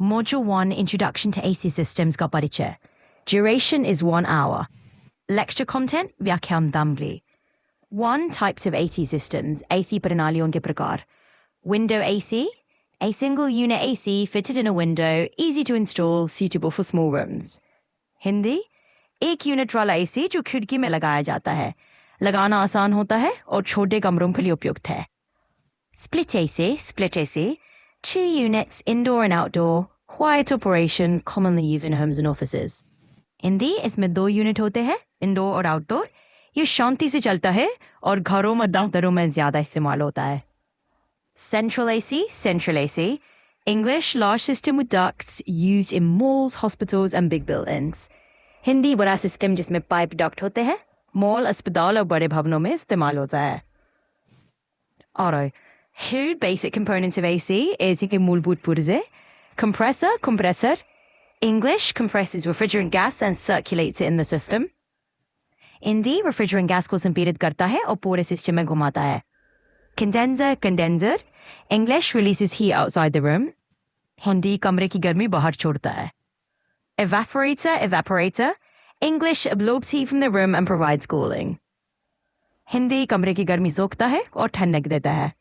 Module 1 Introduction to AC Systems का परिचय. Duration is 1 hour. Lecture content व्याख्यान दामली. 1. Types of AC systems. AC प्रणालियों के प्रकार. Window AC. A single unit AC fitted in a window, easy to install, suitable for small rooms. Hindi. एक unit वाला AC जो खिड़की में लगाया जाता है. लगाना आसान होता है और छोटे कमरों के लिए उपयुक्त है. Split AC. 2 units, indoor and outdoor, quiet operation, commonly used in homes and offices. Hindi. इसमें 2 यूनिट होते हैं, इंडोर और आउटडोर. ये शांति से चलता है और घरों और दफ्तरों में ज़्यादा इस्तेमाल होता है. Central AC. English, large system with ducts used in malls, hospitals and big buildings. Hindi. बड़ा सिस्टम जिसमें पाइप डक्ट होते हैं, मॉल, अस्पताल और बड़े भवनों में इस्तेमाल होता है. Auto. Two basic components of AC is के मूलभूत पुर्जे. Compressor. English, compresses refrigerant gas and circulates it in the system. Hindi. refrigerant gas को संपीड़ित करता है और पूरे सिस्टम में घुमाता है. Condenser. English, releases heat outside the room. Hindi. कमरे की गर्मी बाहर छोड़ता है. Evaporator. English, absorbs heat from the room and provides cooling. Hindi. कमरे की गर्मी सोखता है और ठंडक देता है.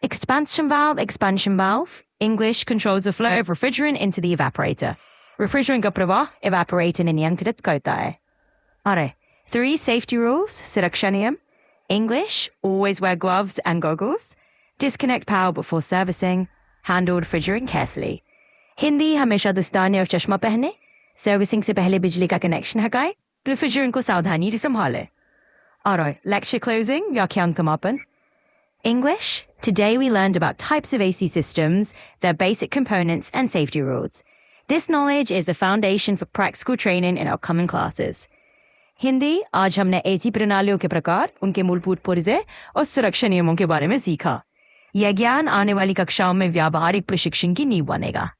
Expansion valve. English, controls the flow of refrigerant into the evaporator. Refrigerant का प्रवाह evaporator ने नियंत्रित करता है. अरे. 3 safety rules. सुरक्षा नियम. English, always wear gloves and goggles. Disconnect power before servicing. Handle refrigerant carefully. Hindi. हमेशा दस्ताने और चश्मा पहने. सर्विसिंग से पहले बिजली का कनेक्शन हटाए. रेफ्रिजरेंट को सावधानी से संभाले. Alright, lecture closing. व्याख्यान समापन. English. Today we learned about types of AC systems, their basic components and safety rules. This knowledge is the foundation for practical training in our coming classes. Hindi. आज हमने AC प्रणालियों के प्रकार, उनके मूलभूत पुर्जे और सुरक्षा नियमों के बारे में सीखा. यह ज्ञान आने वाली कक्षाओं में व्यावहारिक प्रशिक्षण की नींव बनेगा.